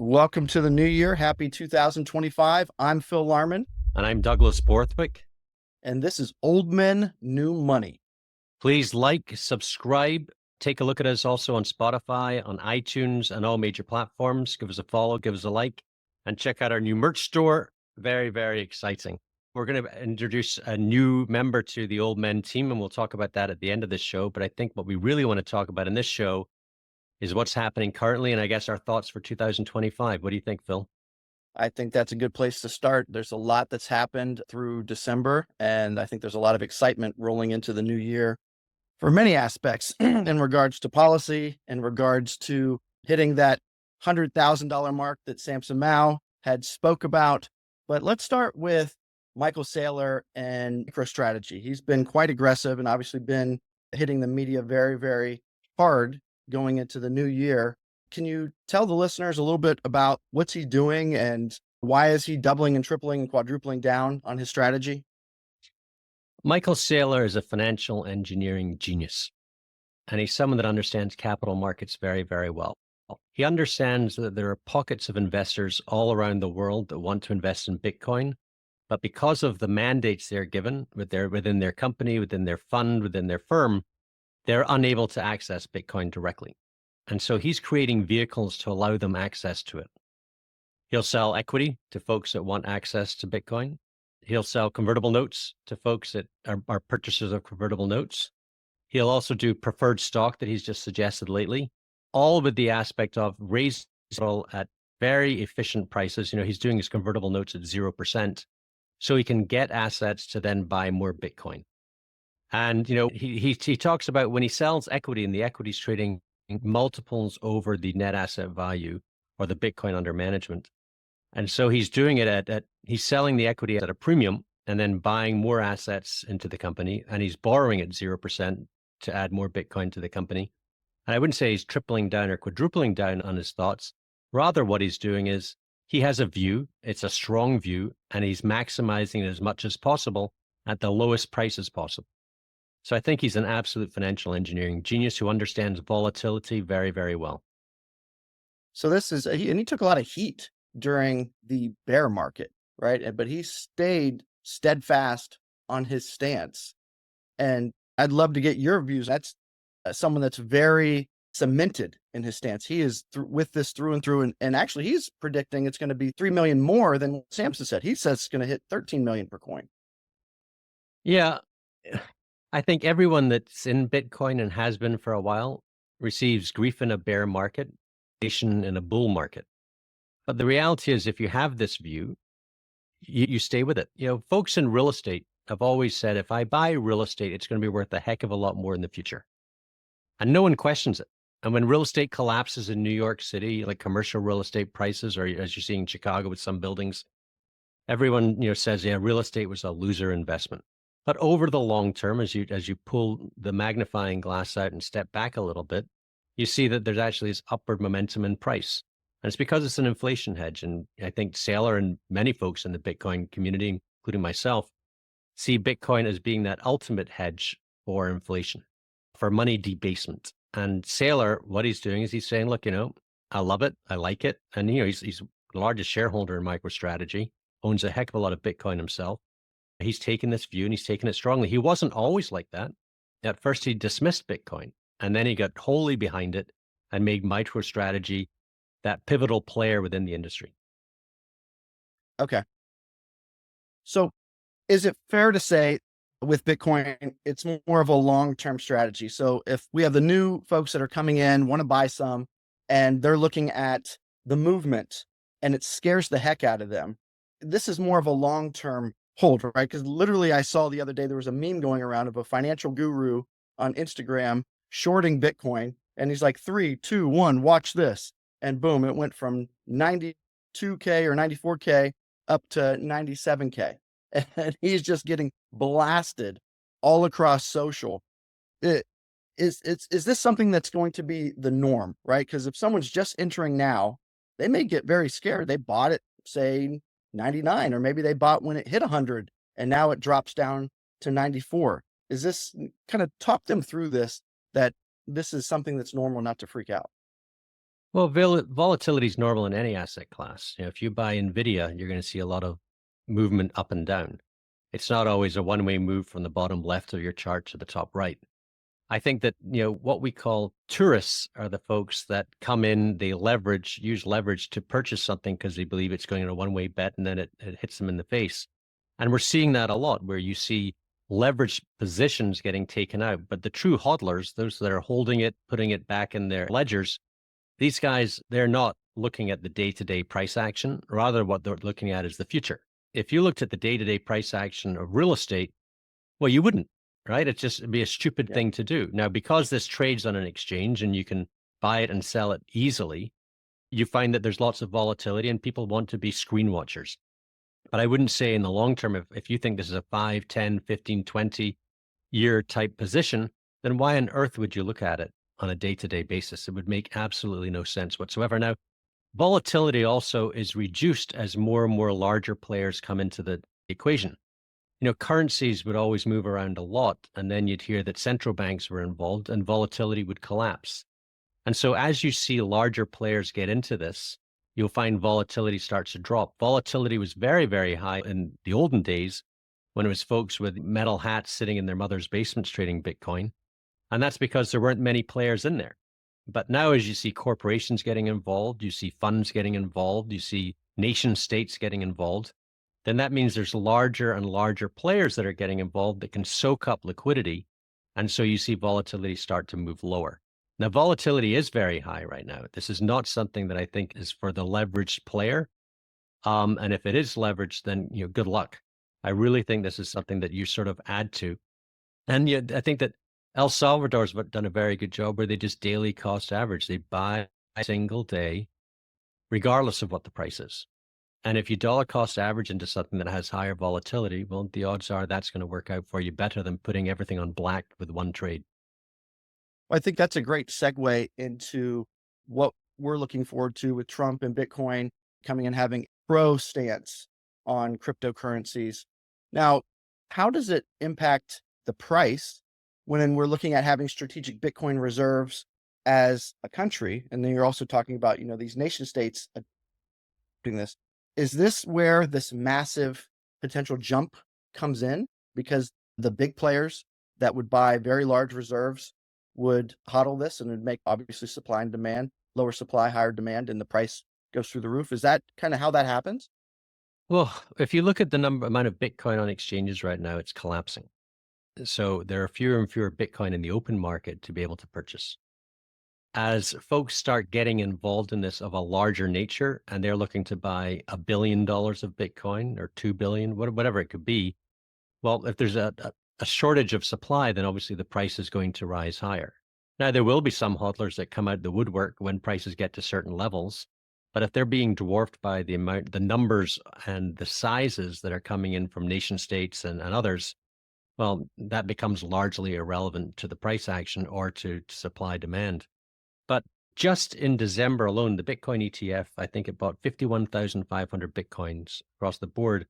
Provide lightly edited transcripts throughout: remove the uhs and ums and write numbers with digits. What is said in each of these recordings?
Welcome to the new year. Happy 2025. I'm Phil Larmon. And I'm Douglas Borthwick. And this is Old Men, New Money. Please like, subscribe, take a look at us also on Spotify, on iTunes, and all major platforms. Give us a follow, give us a like, and check out our new merch store. Very, very exciting. We're going to introduce a new member to the Old Men team, and we'll talk about that at the end of this show. But I think what we really want to talk about in this show is what's happening currently, and I guess our thoughts for 2025. What do you think, Phil? I think that's a good place to start. There's a lot that's happened through December, and I think there's a lot of excitement rolling into the new year for many aspects in regards to policy, in regards to hitting that $100,000 mark that Samson Mao had spoke about. But let's start with Michael Saylor and MicroStrategy. He's been quite aggressive and obviously been hitting the media very, very hard going into the new year. Can you tell the listeners a little bit about what's he doing and why is he doubling and tripling and quadrupling down on his strategy? Michael Saylor is a financial engineering genius, and he's someone that understands capital markets very, very well. He understands that there are pockets of investors all around the world that want to invest in Bitcoin, but because of the mandates they're given within their company, within their fund, within their firm, they're unable to access Bitcoin directly. And so he's creating vehicles to allow them access to it. He'll sell equity to folks that want access to Bitcoin. He'll sell convertible notes to folks that are purchasers of convertible notes. He'll also do preferred stock that he's just suggested lately, all with the aspect of raising capital at very efficient prices. He's doing his convertible notes at 0%, so he can get assets to then buy more Bitcoin. And, he talks about when he sells equity and the equity's trading multiples over the net asset value or the Bitcoin under management. And so he's doing it he's selling the equity at a premium and then buying more assets into the company. And he's borrowing at 0% to add more Bitcoin to the company. And I wouldn't say he's tripling down or quadrupling down on his thoughts. Rather, what he's doing is he has a view, it's a strong view, and he's maximizing it as much as possible at the lowest prices possible. So I think he's an absolute financial engineering genius who understands volatility very, very well. So this is, and he took a lot of heat during the bear market, right? But he stayed steadfast on his stance. And I'd love to get your views. That's someone that's very cemented in his stance. He is with this through and through. And actually, he's predicting it's going to be 3 million more than what Samson said. He says it's going to hit 13 million per coin. Yeah. I think everyone that's in Bitcoin and has been for a while receives grief in a bear market, in a bull market. But the reality is, if you have this view, you stay with it. Folks in real estate have always said, if I buy real estate, it's going to be worth a heck of a lot more in the future. And no one questions it. And when real estate collapses in New York City, like commercial real estate prices, or as you're seeing in Chicago with some buildings, everyone says, yeah, real estate was a loser investment. But over the long term, as you pull the magnifying glass out and step back a little bit, you see that there's actually this upward momentum in price. And it's because it's an inflation hedge. And I think Saylor and many folks in the Bitcoin community, including myself, see Bitcoin as being that ultimate hedge for inflation, for money debasement. And Saylor, what he's doing is he's saying, look, I love it. I like it. And, he's the largest shareholder in MicroStrategy, owns a heck of a lot of Bitcoin himself. He's taken this view and he's taken it strongly. He wasn't always like that. At first, he dismissed Bitcoin, and then he got wholly behind it and made MicroStrategy that pivotal player within the industry. Okay. So is it fair to say with Bitcoin, it's more of a long-term strategy? So if we have the new folks that are coming in, want to buy some, and they're looking at the movement and it scares the heck out of them, this is more of a long-term hold, right? Because literally I saw the other day, there was a meme going around of a financial guru on Instagram shorting Bitcoin. And he's like, 3, 2, 1, watch this. And boom, it went from 92K or 94K up to 97K. And he's just getting blasted all across social. Is this something that's going to be the norm, right? Because if someone's just entering now, they may get very scared. They bought it, say, 99, or maybe they bought when it hit 100 and now it drops down to 94. Is this kind of talk them through this, that this is something that's normal, not to freak out? Well, volatility is normal in any asset class. If you buy Nvidia, you're going to see a lot of movement up and down. It's not always a one-way move from the bottom left of your chart to the top right. I think that, what we call tourists are the folks that come in, they use leverage to purchase something because they believe it's going in a one-way bet, and then it hits them in the face. And we're seeing that a lot, where you see leveraged positions getting taken out. But the true hodlers, those that are holding it, putting it back in their ledgers, these guys, they're not looking at the day-to-day price action. Rather, what they're looking at is the future. If you looked at the day-to-day price action of real estate, well, you wouldn't, right? It'd be a stupid Yeah. thing to do. Now, because this trades on an exchange and you can buy it and sell it easily, you find that there's lots of volatility and people want to be screen watchers. But I wouldn't say in the long term, if you think this is a 5, 10, 15, 20-year type position, then why on earth would you look at it on a day-to-day basis? It would make absolutely no sense whatsoever. Now, volatility also is reduced as more and more larger players come into the equation. Currencies would always move around a lot, and then you'd hear that central banks were involved and volatility would collapse. And so as you see larger players get into this, you'll find volatility starts to drop. Volatility was very, very high in the olden days when it was folks with metal hats sitting in their mother's basements trading Bitcoin. And that's because there weren't many players in there. But now, as you see corporations getting involved, you see funds getting involved, you see nation states getting involved, then that means there's larger and larger players that are getting involved that can soak up liquidity. And so you see volatility start to move lower. Now, volatility is very high right now. This is not something that I think is for the leveraged player. And if it is leveraged, then good luck. I really think this is something that you sort of add to. And I think that El Salvador's done a very good job where they just daily cost average. They buy a single day, regardless of what the price is. And if you dollar cost average into something that has higher volatility, well, the odds are that's going to work out for you better than putting everything on black with one trade. I think that's a great segue into what we're looking forward to with Trump and Bitcoin coming and having pro stance on cryptocurrencies. Now, how does it impact the price when we're looking at having strategic Bitcoin reserves as a country? And then you're also talking about, these nation states doing this. Is this where this massive potential jump comes in? Because the big players that would buy very large reserves would hodl this, and would make obviously supply and demand, lower supply, higher demand, and the price goes through the roof. Is that kind of how that happens? Well, if you look at the amount of Bitcoin on exchanges right now, it's collapsing. So there are fewer and fewer Bitcoin in the open market to be able to purchase. As folks start getting involved in this of a larger nature, and they're looking to buy $1 billion of Bitcoin or 2 billion, whatever it could be, well, if there's a shortage of supply, then obviously the price is going to rise higher. Now, there will be some hodlers that come out the woodwork when prices get to certain levels, but if they're being dwarfed by the numbers and the sizes that are coming in from nation states and others, well, that becomes largely irrelevant to the price action or to supply demand. But just in December alone, the Bitcoin ETF, I think it bought 51,500 Bitcoins across the board,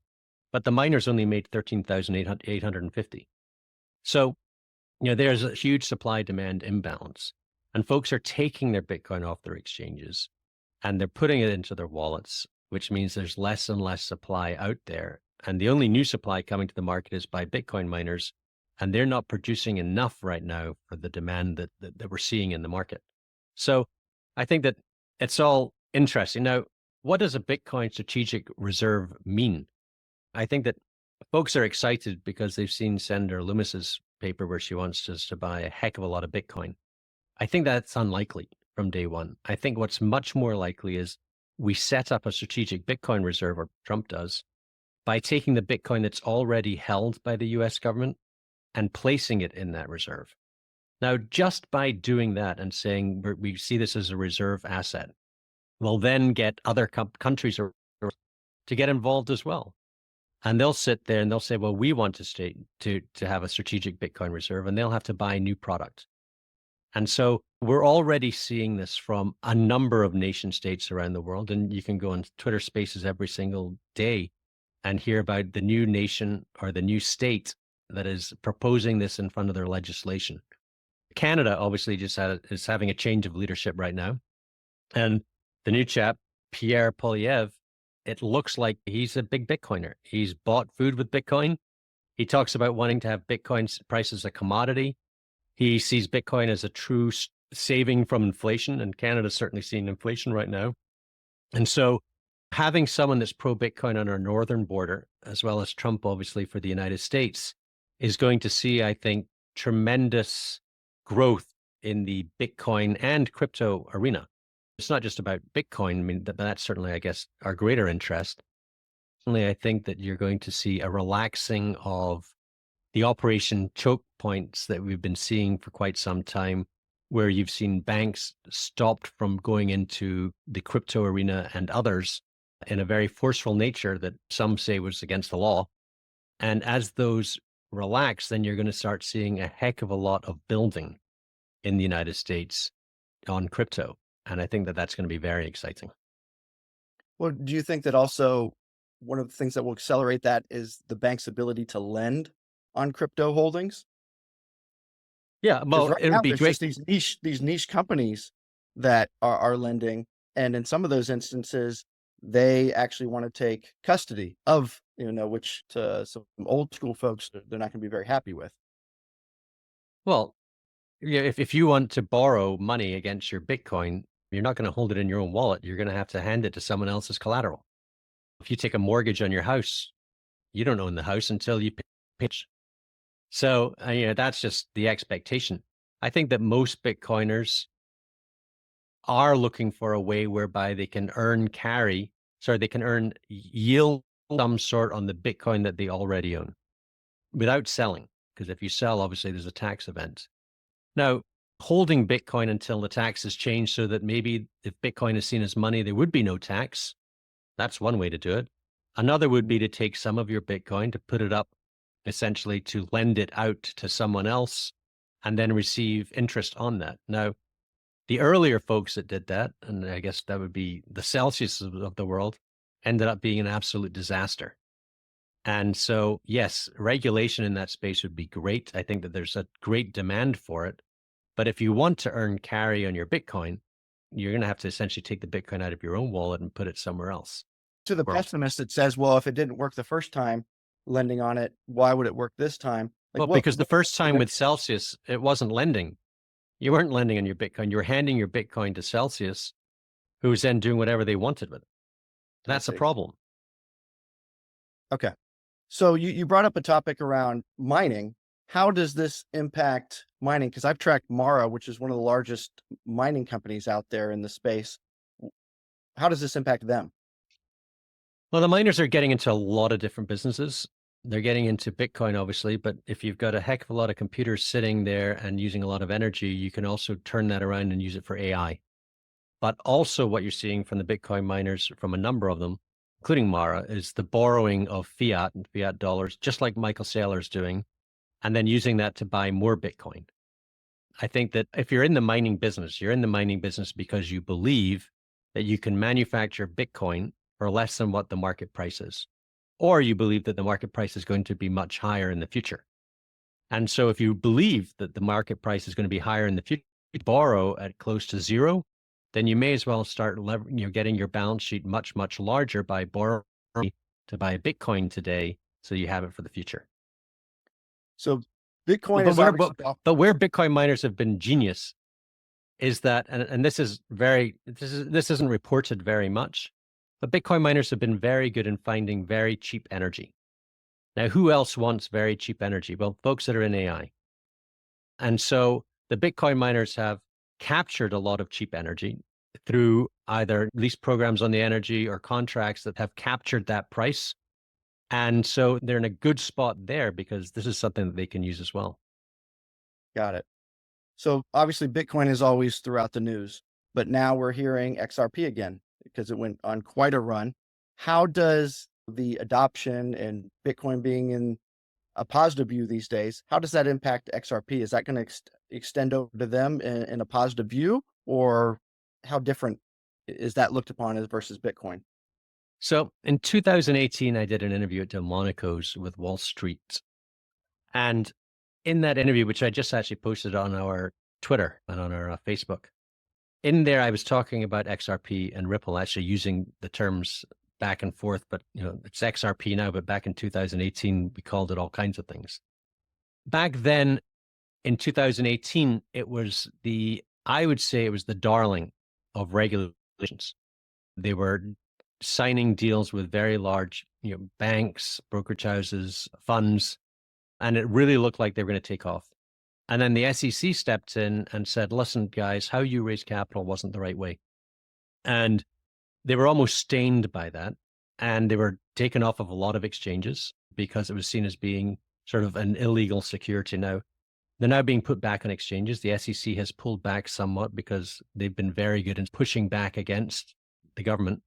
but the miners only made 13,850. So, there's a huge supply demand imbalance, and folks are taking their Bitcoin off their exchanges and they're putting it into their wallets, which means there's less and less supply out there. And the only new supply coming to the market is by Bitcoin miners, and they're not producing enough right now for the demand that we're seeing in the market. So I think that it's all interesting. Now, what does a Bitcoin strategic reserve mean? I think that folks are excited because they've seen Senator Loomis's paper where she wants us to buy a heck of a lot of Bitcoin. I think that's unlikely from day one. I think what's much more likely is we set up a strategic Bitcoin reserve, or Trump does, by taking the Bitcoin that's already held by the US government and placing it in that reserve. Now, just by doing that and saying we see this as a reserve asset, we'll then get other countries to get involved as well. And they'll sit there and they'll say, well, we want to have a strategic Bitcoin reserve, and they'll have to buy new product. And so we're already seeing this from a number of nation states around the world. And you can go on Twitter Spaces every single day and hear about the new nation or the new state that is proposing this in front of their legislation. Canada obviously is having a change of leadership right now. And the new chap, Pierre Polyev, it looks like he's a big Bitcoiner. He's bought food with Bitcoin. He talks about wanting to have Bitcoin price as a commodity. He sees Bitcoin as a true saving from inflation, and Canada's certainly seeing inflation right now. And so having someone that's pro-Bitcoin on our northern border, as well as Trump, obviously, for the United States, is going to see, I think, tremendous growth in the Bitcoin and crypto arena. It's not just about Bitcoin. I mean, that's certainly, I guess, our greater interest. Certainly, I think that you're going to see a relaxing of the operation choke points that we've been seeing for quite some time, where you've seen banks stopped from going into the crypto arena and others in a very forceful nature that some say was against the law. And as those relax, then you're going to start seeing a heck of a lot of building in the United States on crypto. And I think that that's going to be very exciting. Well, do you think that also one of the things that will accelerate that is the bank's ability to lend on crypto holdings? Yeah, Because well, right it would now be there's great. just these niche companies that are lending, and in some of those instances, they actually want to take custody of, which to some old school folks, they're not going to be very happy with. Well, yeah, if you want to borrow money against your Bitcoin, you're not going to hold it in your own wallet. You're going to have to hand it to someone else's collateral. If you take a mortgage on your house, you don't own the house until you pitch. So, that's just the expectation. I think that most Bitcoiners are looking for a way whereby they can they can earn yield some sort on the Bitcoin that they already own without selling. Because if you sell, obviously there's a tax event. Now, holding Bitcoin until the taxes change so that maybe if Bitcoin is seen as money, there would be no tax. That's one way to do it. Another would be to take some of your Bitcoin to put it up essentially to lend it out to someone else and then receive interest on that. Now, the earlier folks that did that, and I guess that would be the Celsius of the world, ended up being an absolute disaster. And so, yes, regulation in that space would be great. I think that there's a great demand for it. But if you want to earn carry on your Bitcoin, you're going to have to essentially take the Bitcoin out of your own wallet and put it somewhere else. To the World. pessimist that says, well, if it didn't work the first time lending on it, why would it work this time? Like, Well, because the first time with Celsius, it wasn't lending. You weren't lending on your Bitcoin. You were handing your Bitcoin to Celsius, who was then doing whatever they wanted with it. That's a problem. Okay. So you brought up a topic around mining. How does this impact mining? Because I've tracked Mara, which is one of the largest mining companies out there in the space. How does this impact them? Well, the miners are getting into a lot of different businesses. They're getting into Bitcoin, obviously, but if you've got a heck of a lot of computers sitting there and using a lot of energy, you can also turn that around and use it for AI. But also what you're seeing from the Bitcoin miners, from a number of them, including Mara, is the borrowing of fiat and fiat dollars, just like Michael Saylor is doing, and then using that to buy more Bitcoin. I think that if you're in the mining business, you're in the mining business because you believe that you can manufacture Bitcoin for less than what the market price is, or you believe that the market price is going to be much higher in the future. And so if you believe that the market price is going to be higher in the future, you borrow at close to zero, then you may as well start getting your balance sheet much, much larger by borrowing to buy Bitcoin today so you have it for the future. So Bitcoin But is where Bitcoin miners have been genius is that, and this isn't reported very much, but Bitcoin miners have been very good in finding very cheap energy. Now, who else wants very cheap energy? Well, folks that are in AI. And so the Bitcoin miners have captured a lot of cheap energy through either lease programs on the energy or contracts that have captured that price. And so they're in a good spot there because this is something that they can use as well. Got it. So obviously Bitcoin is always throughout the news, but now we're hearing XRP again because it went on quite a run. How does the adoption and Bitcoin being in a positive view these days, how does that impact XRP? Is that going to extend over to them in a positive view, or how different is that looked upon as versus Bitcoin? So in 2018, I did an interview at Delmonico's with Wall Street. And in that interview, which I just actually posted on our Twitter and on our Facebook, in there, I was talking about XRP and Ripple, actually using the terms back and forth, but it's XRP now, but back in 2018, we called it all kinds of things. Back then in 2018, I would say it was the darling of regulations. They were signing deals with very large, banks, brokerage houses, funds, and it really looked like they were going to take off. And then the SEC stepped in and said, listen, guys, how you raise capital wasn't the right way. And they were almost stained by that. And they were taken off of a lot of exchanges because it was seen as being sort of an illegal security. Now, they're now being put back on exchanges. The SEC has pulled back somewhat because they've been very good in pushing back against the government.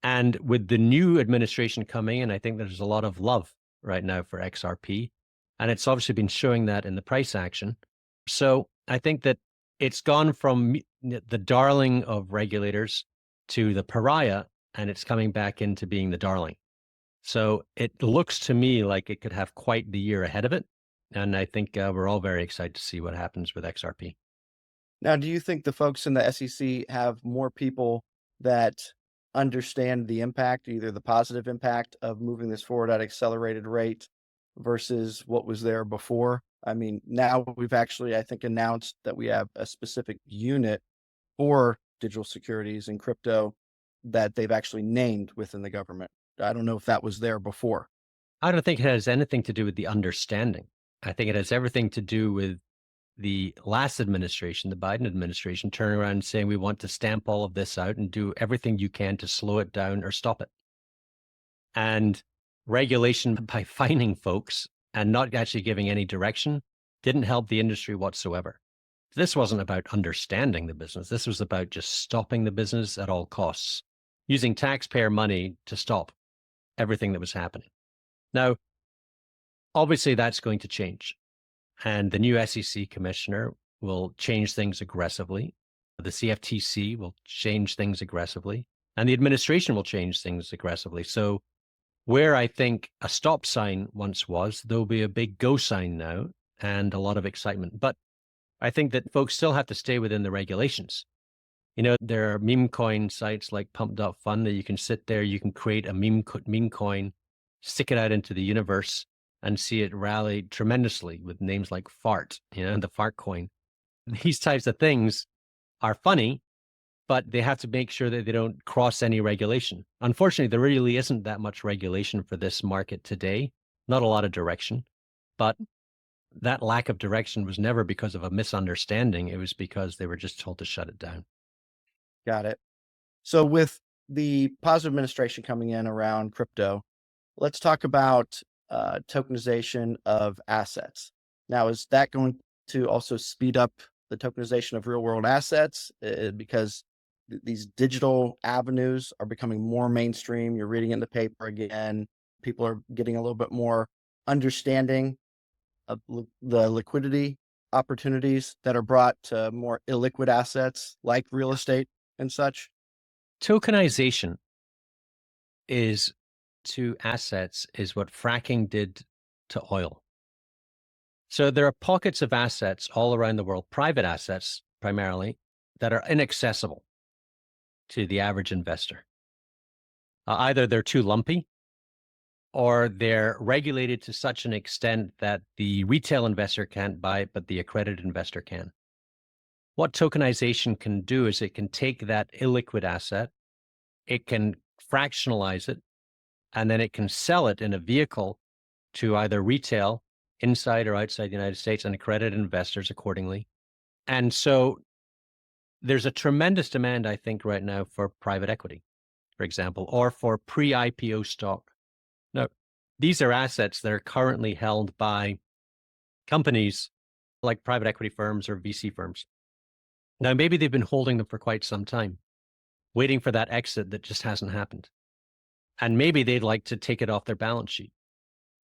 And with the new administration coming in, I think there's a lot of love right now for XRP. And it's obviously been showing that in the price action. So I think that it's gone from the darling of regulators to the pariah, and it's coming back into being the darling. So it looks to me like it could have quite the year ahead of it. And I think we're all very excited to see what happens with XRP. Now, do you think the folks in the SEC have more people that understand the impact, either the positive impact of moving this forward at accelerated rate versus what was there before? I mean, now we've actually, I think, announced that we have a specific unit for digital securities and crypto that they've actually named within the government. I don't know if that was there before. I don't think it has anything to do with the understanding. I think it has everything to do with the last administration, the Biden administration, turning around and saying, we want to stamp all of this out and do everything you can to slow it down or stop it. And regulation by fining folks and not actually giving any direction didn't help the industry whatsoever. This wasn't about understanding the business. This was about just stopping the business at all costs, using taxpayer money to stop everything that was happening. Now, obviously, that's going to change. And the new SEC commissioner will change things aggressively. The CFTC will change things aggressively. And the administration will change things aggressively. So where I think a stop sign once was, there'll be a big go sign now and a lot of excitement. But I think that folks still have to stay within the regulations. There are meme coin sites like Pump.fun that you can sit there, you can create a meme coin, stick it out into the universe, and see it rally tremendously with names like Fart, the Fart coin. These types of things are funny, but they have to make sure that they don't cross any regulation. Unfortunately, there really isn't that much regulation for this market today, not a lot of direction, but that lack of direction was never because of a misunderstanding. It was because they were just told to shut it down. Got it. So with the positive administration coming in around crypto, let's talk about tokenization of assets. Now, is that going to also speed up the tokenization of real world assets? Because these digital avenues are becoming more mainstream. You're reading in the paper again. People are getting a little bit more understanding of the liquidity opportunities that are brought to more illiquid assets like real estate and such. Tokenization to assets is what fracking did to oil. So there are pockets of assets all around the world, private assets primarily, that are inaccessible to the average investor. Either they're too lumpy or they're regulated to such an extent that the retail investor can't buy it, but the accredited investor can. What tokenization can do is it can take that illiquid asset, it can fractionalize it, and then it can sell it in a vehicle to either retail inside or outside the United States and accredited investors accordingly. And so there's a tremendous demand, I think, right now for private equity, for example, or for pre-IPO stock. Now, these are assets that are currently held by companies like private equity firms or VC firms. Now, maybe they've been holding them for quite some time, waiting for that exit that just hasn't happened. And maybe they'd like to take it off their balance sheet.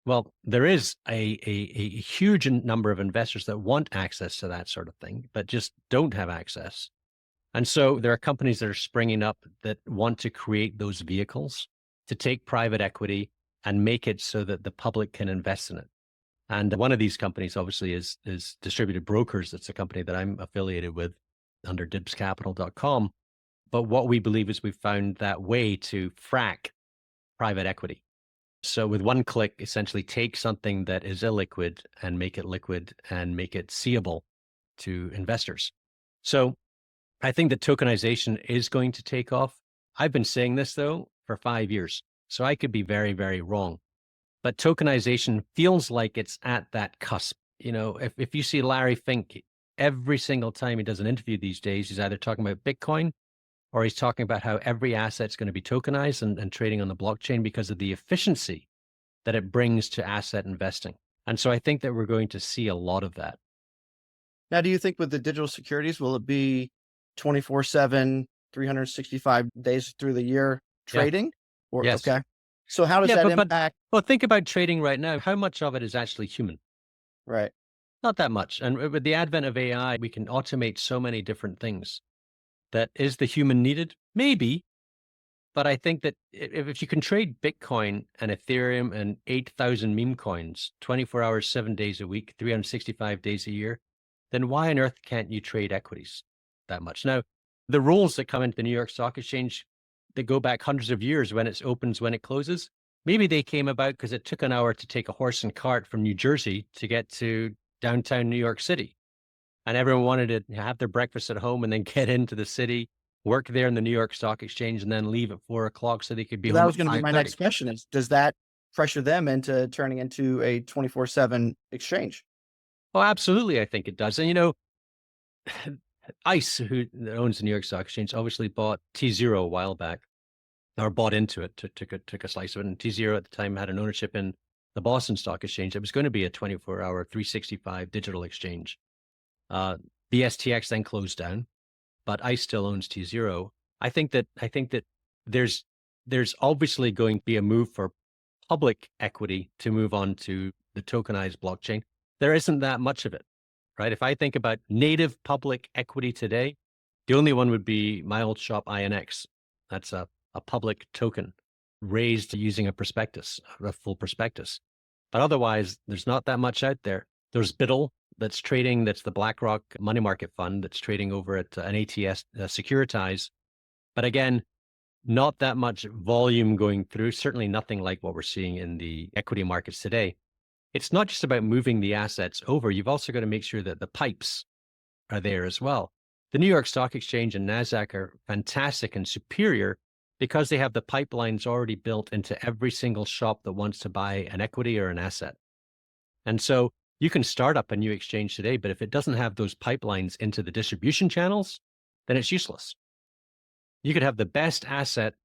Well, there is a huge number of investors that want access to that sort of thing, but just don't have access. And so there are companies that are springing up that want to create those vehicles to take private equity and make it so that the public can invest in it. And one of these companies obviously is Distributed Brokers. That's a company that I'm affiliated with. under dibscapital.com. But what we believe is we've found that way to frack private equity. So with one click, essentially take something that is illiquid and make it liquid and make it seeable to investors. So I think that tokenization is going to take off. I've been saying this though for 5 years, so I could be very, very wrong. But tokenization feels like it's at that cusp. You know, if you see Larry Fink, every single time he does an interview these days, he's either talking about Bitcoin or he's talking about how every asset's going to be tokenized and trading on the blockchain because of the efficiency that it brings to asset investing. And so I think that we're going to see a lot of that. Now, do you think with the digital securities, will it be 24/7, 365 days through the year Yeah. trading? Or Yes. okay. So how does that impact? Well, think about trading right now. How much of it is actually human? Right. Not that much. And with the advent of AI, we can automate so many different things. That is the human needed? Maybe. But I think that if you can trade Bitcoin and Ethereum and 8,000 meme coins 24 hours, 7 days a week, 365 days a year, then why on earth can't you trade equities that much? Now, the rules that come into the New York Stock Exchange, that go back hundreds of years, when it opens, when it closes, maybe they came about because it took an hour to take a horse and cart from New Jersey to get to downtown New York City. And everyone wanted to have their breakfast at home and then get into the city, work there in the New York Stock Exchange, and then leave at 4 o'clock so they could be Well, that home was at going to be my 5:30. next question is, does that pressure them into turning into a 24/7 exchange? Oh, absolutely, I think it does. And you know, ICE, who owns the New York Stock Exchange, obviously bought T0 a while back, or bought into it, took a slice of it. And T0 at the time had an ownership in the Boston Stock Exchange. It was going to be a 24-hour, 365 digital exchange. The STX then closed down, but ICE still owns T0. I think that there's obviously going to be a move for public equity to move on to the tokenized blockchain. There isn't that much of it, right? If I think about native public equity today, the only one would be my old shop, INX. That's a public token raised using a prospectus, a full prospectus. But otherwise, there's not that much out there. There's BIDL that's trading, that's the BlackRock money market fund that's trading over at an ATS securitize. But again, not that much volume going through, certainly nothing like what we're seeing in the equity markets today. It's not just about moving the assets over. You've also got to make sure that the pipes are there as well. The New York Stock Exchange and NASDAQ are fantastic and superior because they have the pipelines already built into every single shop that wants to buy an equity or an asset. And so you can start up a new exchange today, but if it doesn't have those pipelines into the distribution channels, then it's useless. You could have the best asset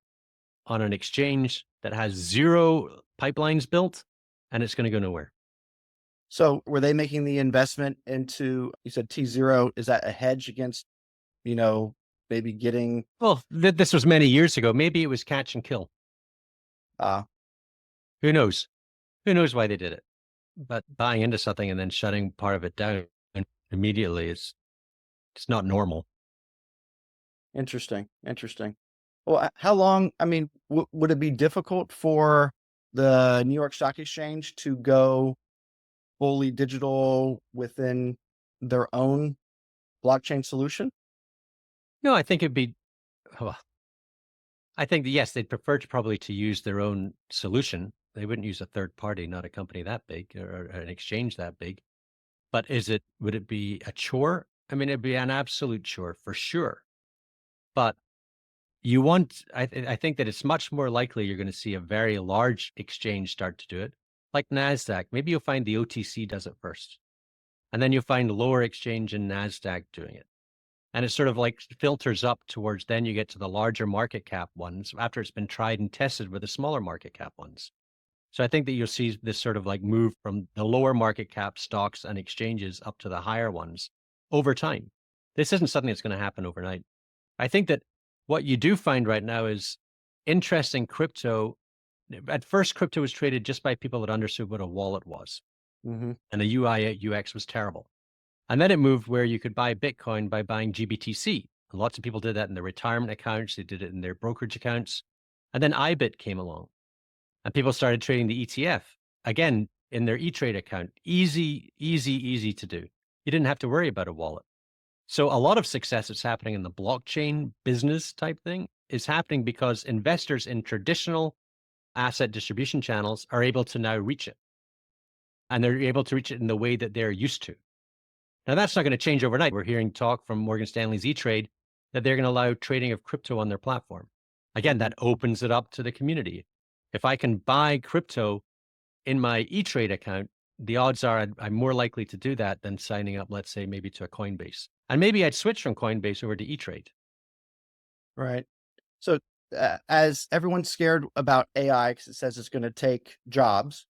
on an exchange that has 0 pipelines built, and it's going to go nowhere. So were they making the investment into, you said T0, is that a hedge against, maybe getting, Well, this was many years ago. Maybe it was catch and kill. Who knows? Who knows why they did it? But buying into something and then shutting part of it down immediately is it's not normal. interesting. Well, how long, would it be difficult for the New York Stock Exchange to go fully digital within their own blockchain solution? No, I think it'd be, well, I think that yes, they'd prefer to use their own solution. They wouldn't use a third party, not a company that big or an exchange that big. But would it be a chore? I mean, it'd be an absolute chore for sure. But I think that it's much more likely you're going to see a very large exchange start to do it, like NASDAQ. Maybe you'll find the OTC does it first. And then you'll find lower exchange in NASDAQ doing it. And it sort of like filters up towards, then you get to the larger market cap ones after it's been tried and tested with the smaller market cap ones. So I think that you'll see this sort of like move from the lower market cap stocks and exchanges up to the higher ones over time. This isn't something that's going to happen overnight. I think that what you do find right now is interest in crypto. At first, crypto was traded just by people that understood what a wallet was. Mm-hmm. And the UI at UX was terrible. And then it moved where you could buy Bitcoin by buying GBTC. And lots of people did that in their retirement accounts. They did it in their brokerage accounts. And then IBIT came along and people started trading the ETF again in their E-Trade account. Easy to do. You didn't have to worry about a wallet. So a lot of success that's happening in the blockchain business type thing is happening because investors in traditional asset distribution channels are able to now reach it. And they're able to reach it in the way that they're used to. Now, that's not going to change overnight. We're hearing talk from Morgan Stanley's E-Trade that they're going to allow trading of crypto on their platform. Again, that opens it up to the community. If I can buy crypto in my E-Trade account, the odds are I'm more likely to do that than signing up, let's say, maybe to a Coinbase. And maybe I'd switch from Coinbase over to E-Trade. Right. So as everyone's scared about AI because it says it's going to take jobs,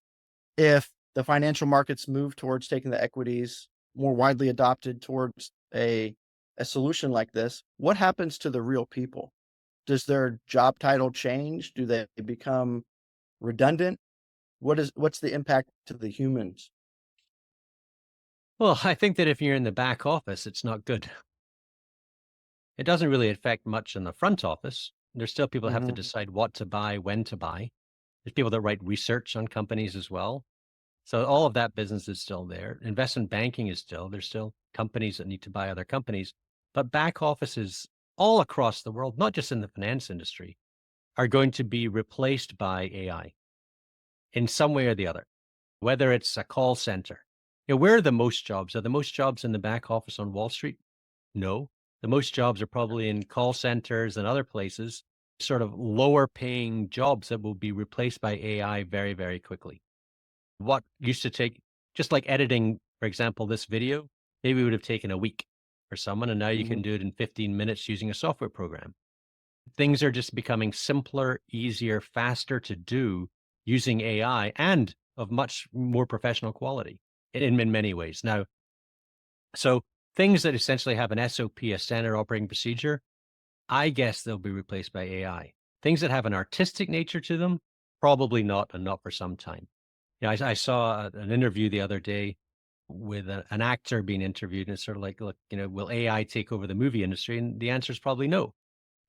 if the financial markets move towards taking the equities more widely adopted towards a solution like this, what happens to the real people? Does their job title change? Do they become redundant? What's the impact to the humans? Well, I think that if you're in the back office, it's not good. It doesn't really affect much in the front office. There's still people that have to Hmm. decide what to buy, when to buy. There's people that write research on companies as well. So all of that business is still there. Investment banking is still, there's still companies that need to buy other companies. But back offices all across the world, not just in the finance industry, are going to be replaced by AI in some way or the other, whether it's a call center. Where are the most jobs? Are the most jobs in the back office on Wall Street? No. The most jobs are probably in call centers and other places, sort of lower paying jobs that will be replaced by AI very, very quickly. What used to take, just like editing, for example, this video, maybe would have taken a week for someone, and now you Hmm. can do it in 15 minutes using a software program. Things are just becoming simpler, easier, faster to do using AI and of much more professional quality in many ways. Now, so things that essentially have an SOP, a standard operating procedure, I guess they'll be replaced by AI. Things that have an artistic nature to them, probably not, and not for some time. I saw an interview the other day with an actor being interviewed, and it's sort of like, look, will AI take over the movie industry? And the answer is probably no,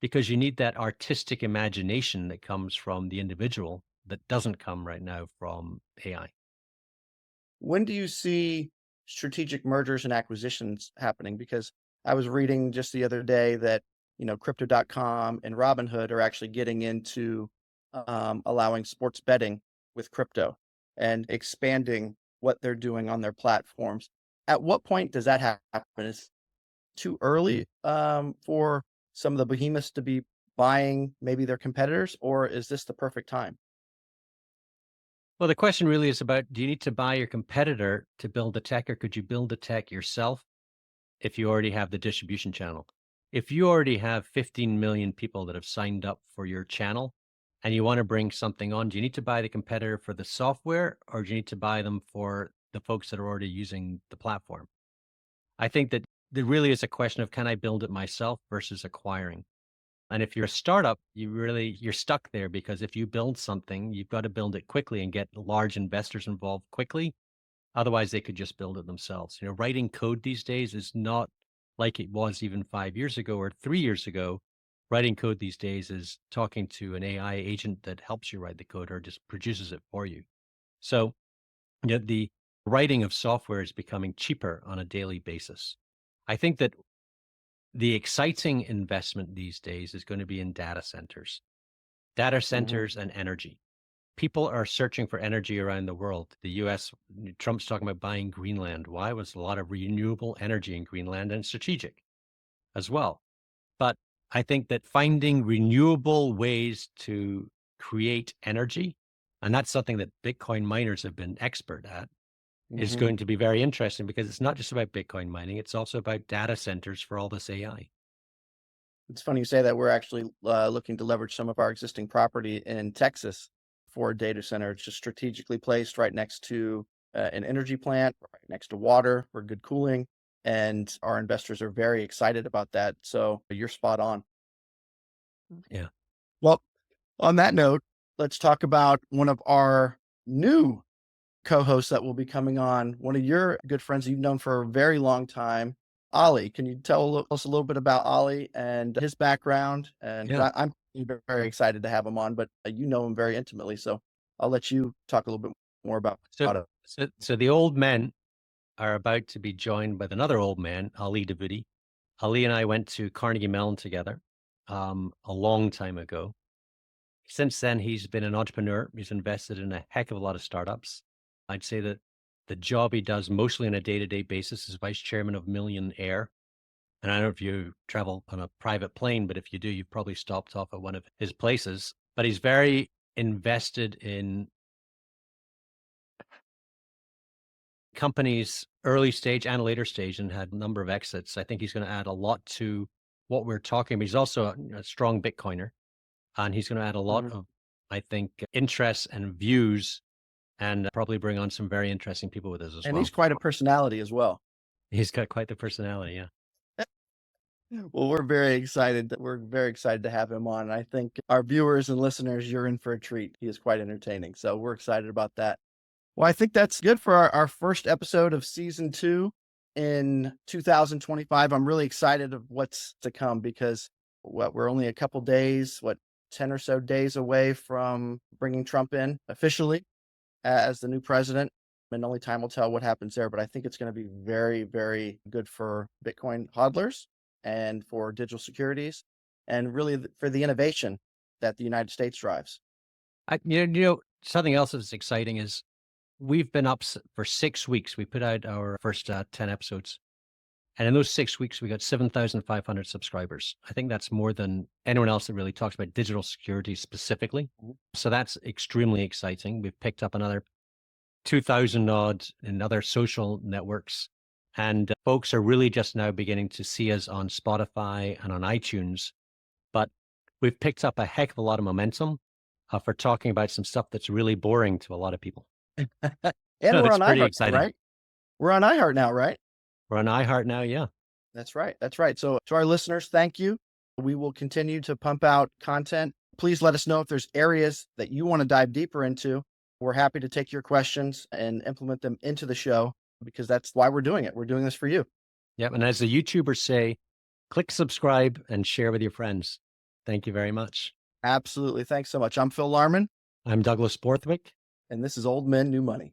because you need that artistic imagination that comes from the individual that doesn't come right now from AI. When do you see strategic mergers and acquisitions happening? Because I was reading just the other day that, crypto.com and Robinhood are actually getting into allowing sports betting with crypto and expanding what they're doing on their platforms. At what point does that happen? Is it too early for some of the behemoths to be buying maybe their competitors, or is this the perfect time? Well, the question really is about, do you need to buy your competitor to build the tech, or could you build the tech yourself if you already have the distribution channel? If you already have 15 million people that have signed up for your channel and you want to bring something on, do you need to buy the competitor for the software, or do you need to buy them for the folks that are already using the platform? I think that there really is a question of, can I build it myself versus acquiring? And if you're a startup, you're stuck there, because if you build something, you've got to build it quickly and get large investors involved quickly. Otherwise, they could just build it themselves. Writing code these days is not like it was even 5 years ago or 3 years ago. Writing code these days is talking to an AI agent that helps you write the code or just produces it for you. So, the writing of software is becoming cheaper on a daily basis. I think that the exciting investment these days is going to be in data Mhm. centers and energy. People are searching for energy around the world. The US, Trump's talking about buying Greenland. Why? Was a lot of renewable energy in Greenland, and strategic as well. But I think that finding renewable ways to create energy, and that's something that Bitcoin miners have been expert at, is Mhm. going to be very interesting, because it's not just about Bitcoin mining, it's also about data centers for all this AI. It's funny you say that. We're actually looking to leverage some of our existing property in Texas for a data center. It's just strategically placed right next to an energy plant, right next to water for good cooling. And our investors are very excited about that. So you're spot on. Yeah. Well, on that note, let's talk about one of our new co-host that will be coming on, one of your good friends you've known for a very long time, Ollie. Can you tell us a little bit about Ollie and his background? And Yeah. because I'm very excited to have him on, but you know him very intimately, so I'll let you talk a little bit more So, it. so the old men are about to be joined by another old man, Ali Davoudi. Ali and I went to Carnegie Mellon together a long time ago. Since then, he's been an entrepreneur. He's invested in a heck of a lot of startups. I'd say that the job he does mostly on a day-to-day basis is vice chairman of Million Air. And I don't know if you travel on a private plane, but if you do, you've probably stopped off at one of his places. But he's very invested in companies early stage and later stage and had a number of exits. I think he's going to add a lot to what we're talking about. He's also a strong Bitcoiner, and he's going to add a lot of, I think, interests and views, and probably bring on some very interesting people with us as well. And he's quite a personality as well. He's got quite the personality, yeah. Well, we're very excited. We're very excited to have him on. And I think our viewers and listeners, you're in for a treat. He is quite entertaining. So we're excited about that. Well, I think that's good for our first episode of season 2 in 2025. I'm really excited of what's to come because we're only a couple days, 10 or so days away from bringing Trump in officially as the new president. And only time will tell what happens there. But I think it's going to be very, very good for Bitcoin hodlers and for digital securities and really for the innovation that the United States drives. Something else that's exciting is we've been up for 6 weeks. We put out our first 10 episodes. And in those 6 weeks, we got 7,500 subscribers. I think that's more than anyone else that really talks about digital security specifically. So that's extremely exciting. We've picked up another 2,000 odd in other social networks. And folks are really just now beginning to see us on Spotify and on iTunes. But we've picked up a heck of a lot of momentum for talking about some stuff that's really boring to a lot of people. And we're on iHeart, right? We're on iHeart now, right? We're on iHeart now, yeah. That's right. That's right. So to our listeners, thank you. We will continue to pump out content. Please let us know if there's areas that you want to dive deeper into. We're happy to take your questions and implement them into the show because that's why we're doing it. We're doing this for you. Yep. And as the YouTubers say, click subscribe and share with your friends. Thank you very much. Absolutely. Thanks so much. I'm Phil Larmon. I'm Douglas Borthwick. And this is Old Men, New Money.